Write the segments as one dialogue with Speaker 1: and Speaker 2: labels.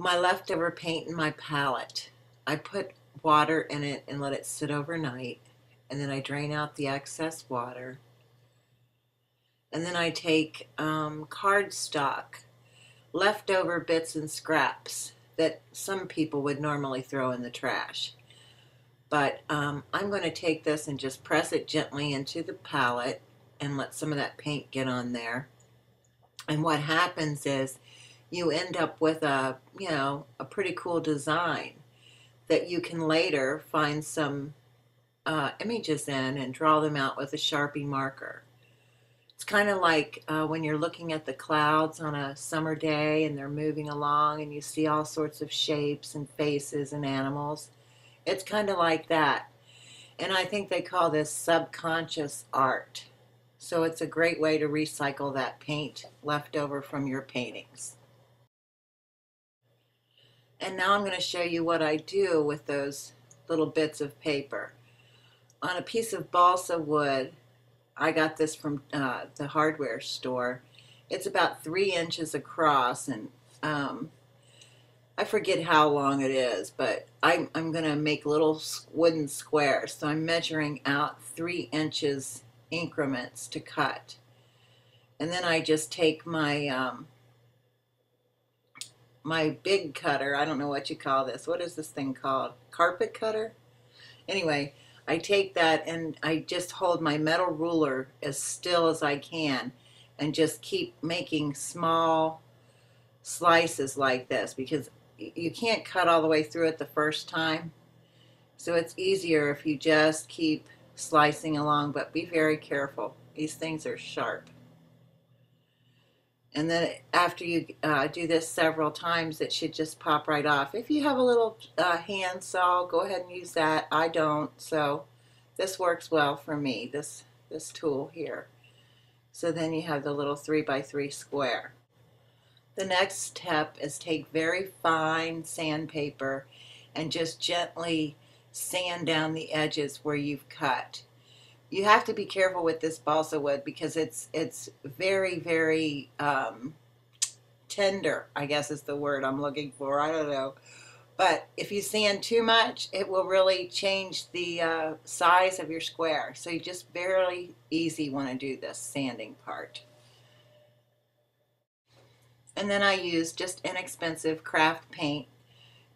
Speaker 1: my leftover paint in my palette. I put water in it and let it sit overnight, and then I drain out the excess water. And then I take cardstock, leftover bits and scraps that some people would normally throw in the trash. But I'm going to take this and just press it gently into the palette and let some of that paint get on there. And what happens is you end up with a pretty cool design that you can later find some images in and draw them out with a Sharpie marker. It's kind of like when you're looking at the clouds on a summer day and they're moving along and you see all sorts of shapes and faces and animals. It's kind of like that. And I think they call this subconscious art. So it's a great way to recycle that paint left over from your paintings. And now I'm going to show you what I do with those little bits of paper. On a piece of balsa wood, I got this from the hardware store. It's about 3 inches across, and I forget how long it is, but I'm going to make little wooden squares. So I'm measuring out 3 inches increments to cut. And then I just take my my big cutter. I don't know what you call this. What is this thing called? Carpet cutter? Anyway, I take that and I just hold my metal ruler as still as I can and just keep making small slices like this, because you can't cut all the way through it the first time. So it's easier if you just keep slicing along, but be very careful. These things are sharp. And then after you do this several times, it should just pop right off. If you have a little hand saw, go ahead and use that. I don't, so this works well for me, this tool here. So then you have the little 3x3 square. The next step is take very fine sandpaper and just gently sand down the edges where you've cut. You have to be careful with this balsa wood because it's very, very tender, I guess is the word I'm looking for. I don't know. But if you sand too much, it will really change the size of your square. So you just very easy want to do this sanding part. And then I use just inexpensive craft paint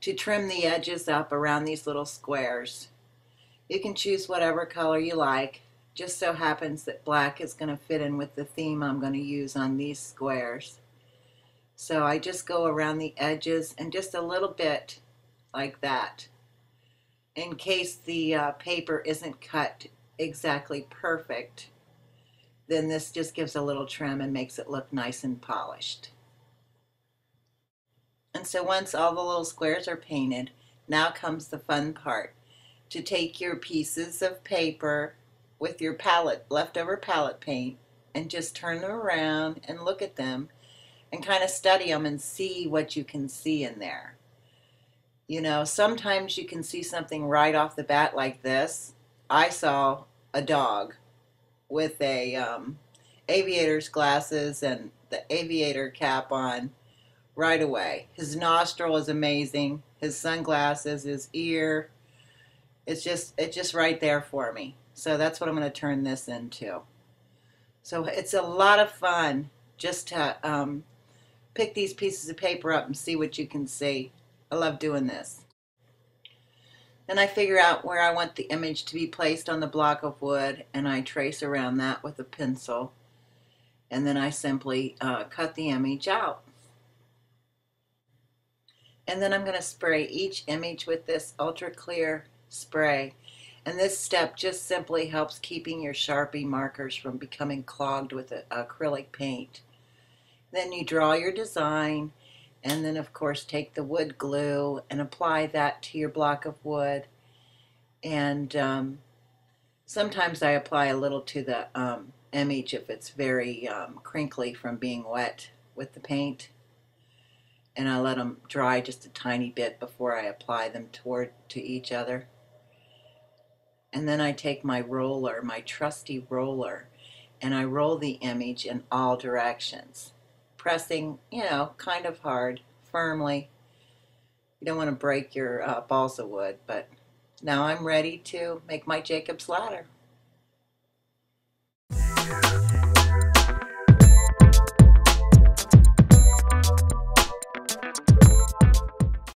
Speaker 1: to trim the edges up around these little squares. You can choose whatever color you like. Just so happens that black is going to fit in with the theme I'm going to use on these squares. So I just go around the edges and just a little bit like that, in case the paper isn't cut exactly perfect. Then this just gives a little trim and makes it look nice and polished. And so once all the little squares are painted, now comes the fun part. To take your pieces of paper with your leftover palette paint, and just turn them around and look at them and kind of study them and see what you can see in there. You know, sometimes you can see something right off the bat like this. I saw a dog with a aviator's glasses and the aviator cap on right away. His nostril is amazing. His sunglasses, his ear. It's just right there for me. So that's what I'm going to turn this into. So it's a lot of fun just to pick these pieces of paper up and see what you can see. I love doing this. Then I figure out where I want the image to be placed on the block of wood, and I trace around that with a pencil. And then I simply cut the image out. And then I'm going to spray each image with this ultra clear spray. And this step just simply helps keeping your Sharpie markers from becoming clogged with acrylic paint. Then you draw your design, and then of course take the wood glue and apply that to your block of wood. And sometimes I apply a little to the image if it's very crinkly from being wet with the paint. And I let them dry just a tiny bit before I apply them to each other. And then I take my roller, my trusty roller, and I roll the image in all directions, pressing, kind of hard, firmly, You don't want to break your balsa wood, but now I'm ready to make my Jacob's ladder.